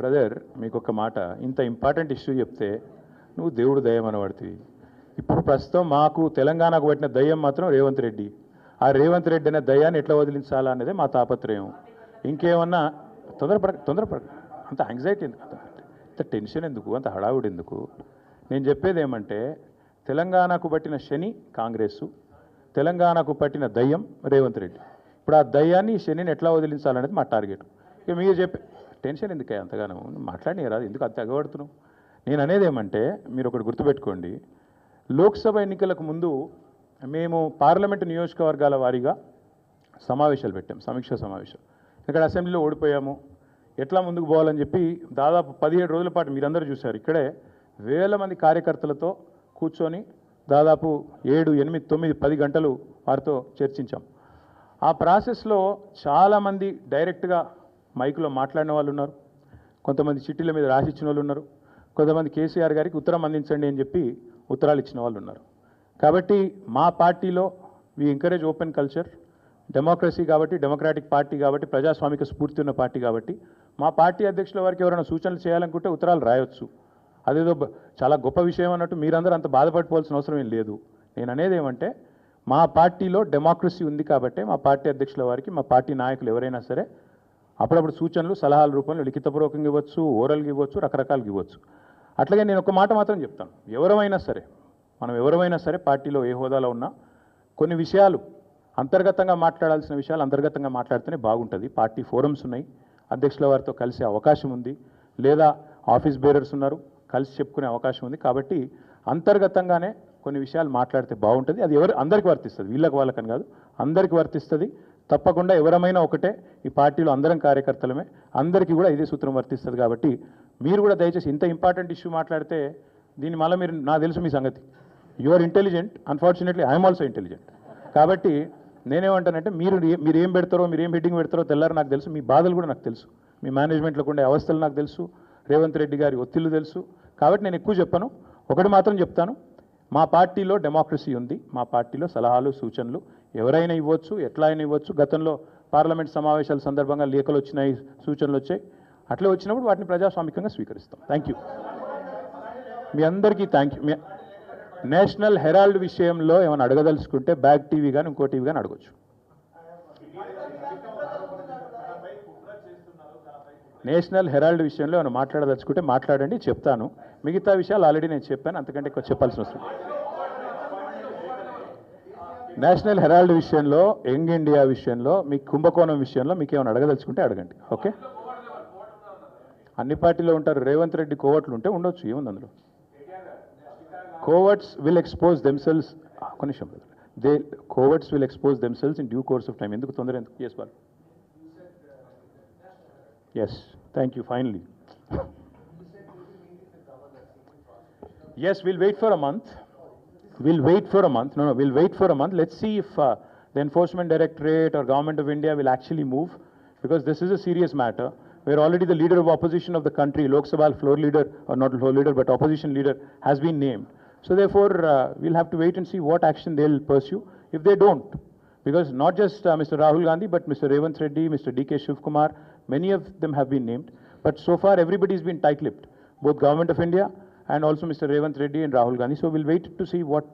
Brother మీకు ఒక మాట, ఇంత ఇంపార్టెంట్ ఇష్యూ చెప్తే నువ్వు దేవుడు దయ్యం అనబడుతుంది. ఇప్పుడు ప్రస్తుతం మాకు తెలంగాణకు పట్టిన దయ్యం మాత్రం రేవంత్ రెడ్డి. ఆ రేవంత్ రెడ్డి అనే దయ్యాన్ని ఎట్లా వదిలించాలా అనేది మా తాపత్రయం. ఇంకేమన్నా తొందరపడ అంత యాంగ్జైటీ ఎందుకు, అంత టెన్షన్ ఎందుకు, అంత హడావుడి ఎందుకు? నేను చెప్పేది ఏమంటే తెలంగాణకు పట్టిన శని కాంగ్రెస్సు, తెలంగాణకు పట్టిన దయ్యం రేవంత్ రెడ్డి. ఇప్పుడు ఆ దయ్యాన్ని శనిని ఎట్లా వదిలించాలనేది మా టార్గెట్. ఇక మీరు చెప్పే టెన్షన్ ఎందుకే అంతగానో మాట్లాడినారా, ఎందుకు అంత ఎగబడుతున్నావు? నేను అనేది ఏమంటే మీరు ఒకటి గుర్తుపెట్టుకోండి, లోక్సభ ఎన్నికలకు ముందు మేము పార్లమెంటు నియోజకవర్గాల వారీగా సమావేశాలు పెట్టాం, సమీక్షా సమావేశాలు. ఇక్కడ అసెంబ్లీలో ఓడిపోయాము, ఎట్లా ముందుకు పోవాలని చెప్పి దాదాపు 17 రోజుల పాటు మీరందరూ చూశారు. ఇక్కడే వేల మంది కార్యకర్తలతో కూర్చొని దాదాపు 7, 8, 9, 10 గంటలు వారితో చర్చించాం. ఆ ప్రాసెస్లో చాలామంది డైరెక్ట్గా మైకులో మాట్లాడిన వాళ్ళు ఉన్నారు, కొంతమంది చిట్టీల మీద రాసిచ్చిన వాళ్ళు ఉన్నారు, కొంతమంది కేసీఆర్ గారికి ఉత్తరం అందించండి అని చెప్పి ఉత్తరాలు ఇచ్చిన వాళ్ళు ఉన్నారు. కాబట్టి మా పార్టీలో we encourage open culture, democracy కాబట్టి, డెమోక్రాటిక్ పార్టీ కాబట్టి, ప్రజాస్వామిక స్ఫూర్తి ఉన్న పార్టీ కాబట్టి మా పార్టీ అధ్యక్షుల వారికి ఎవరైనా సూచనలు చేయాలనుకుంటే ఉత్తరాలు రాయొచ్చు. అదేదో చాలా గొప్ప విషయం అన్నట్టు మీరందరూ అంత బాధపడిపోవాల్సిన అవసరం ఏం లేదు. నేను అనేది ఏమంటే మా పార్టీలో డెమోక్రసీ ఉంది కాబట్టి మా పార్టీ అధ్యక్షుల వారికి, మా పార్టీ నాయకులు ఎవరైనా సరే అప్పుడప్పుడు సూచనలు సలహాల రూపంలో లిఖితపూర్వకంగా ఇవ్వచ్చు, ఓరల్గా ఇవ్వచ్చు, రకరకాలుగా ఇవ్వచ్చు. అట్లాగే నేను ఒక మాట మాత్రం చెప్తాను, మనం ఎవరైనా సరే పార్టీలో ఏ హోదాలో ఉన్నా కొన్ని విషయాలు అంతర్గతంగా మాట్లాడాల్సిన విషయాలు అంతర్గతంగా మాట్లాడితేనే బాగుంటుంది. పార్టీ ఫోరమ్స్ ఉన్నాయి, అధ్యక్షుల వారితో కలిసే అవకాశం ఉంది, లేదా ఆఫీస్ బేరర్స్ ఉన్నారు, కలిసి చెప్పుకునే అవకాశం ఉంది. కాబట్టి అంతర్గతంగానే కొన్ని విషయాలు మాట్లాడితే బాగుంటుంది. అది అందరికీ వర్తిస్తుంది, వీళ్ళకి వాళ్ళకని కాదు, అందరికీ వర్తిస్తుంది. తప్పకుండా ఎవరమైనా ఒకటే, ఈ పార్టీలో అందరం కార్యకర్తలమే, అందరికీ కూడా ఇదే సూత్రం వర్తిస్తుంది. కాబట్టి మీరు కూడా దయచేసి ఇంత ఇంపార్టెంట్ ఇష్యూ మాట్లాడితే దీని మళ్ళీ మీరు, నాకు తెలుసు మీ సంగతి, you are intelligent, unfortunately I'm also intelligent. కాబట్టి నేనేమంటానంటే మీరు ఏం పెడతారో, మీరు ఏం హెడ్డింగ్ పెడతారో తెల్లారు నాకు తెలుసు, మీ బాధలు కూడా నాకు తెలుసు, మీ మేనేజ్మెంట్లోకి ఉండే అవస్థలు నాకు తెలుసు, రేవంత్ రెడ్డి గారి ఒత్తిళ్లు తెలుసు. కాబట్టి నేను ఎక్కువ చెప్పను, ఒకటి మాత్రం చెప్తాను, మా పార్టీలో డెమోక్రసీ ఉంది, మా పార్టీలో సలహాలు సూచనలు ఎవరైనా ఇవ్వచ్చు, ఎట్లా అయినా ఇవ్వచ్చు. గతంలో పార్లమెంట్ సమావేశాల సందర్భంగా లేఖలు వచ్చినాయి, సూచనలు వచ్చాయి, అట్లా వచ్చినప్పుడు వాటిని ప్రజాస్వామికంగా స్వీకరిస్తాం. థ్యాంక్ యూ, మీ అందరికీ థ్యాంక్ యూ. నేషనల్ హెరాల్డ్ విషయంలో ఏమైనా అడగదలుచుకుంటే బ్యాక్ టీవీ కానీ ఇంకో టీవీ కానీ అడగచ్చు. నేషనల్ హెరాల్డ్ విషయంలో ఏమైనా మాట్లాడదలుచుకుంటే మాట్లాడండి, చెప్తాను. మిగతా విషయాలు ఆల్రెడీ నేను చెప్పాను, అంతకంటే ఎక్కువ చెప్పాల్సిన అవసరం. నేషనల్ హెరాల్డ్ విషయంలో, యంగ్ ఇండియా విషయంలో, మీ కుంభకోణం విషయంలో మీకు ఏమైనా అడగదలుచుకుంటే అడగండి. ఓకే, అన్ని పార్టీలో ఉంటారు, రేవంత్ రెడ్డి కోవట్లు ఉంటే ఉండొచ్చు, ఏముంది అందులో. Coverts will expose themselves. Coverts will expose themselves in due course of time. Enduku tondara enduku? Yes, Bal. Yes, thank you. Finally. Yes, we'll wait for a month. We'll wait for a month. Let's see if the Enforcement Directorate or Government of India will actually move, because this is a serious matter. Where already the leader of opposition of the country, Lok Sabha floor leader, or not floor leader, but opposition leader, has been named. So therefore, we'll have to wait and see what action they'll pursue if they don't. Because not just Mr. Rahul Gandhi, but Mr. Revanth Reddy, Mr. D.K. Shivkumar, many of them have been named. But so far, everybody's been tight-lipped, both Government of India and also Mr. Revanth Reddy and Rahul Gandhi. So we'll wait to see what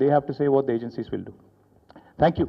they have to say, what the agencies will do. Thank you.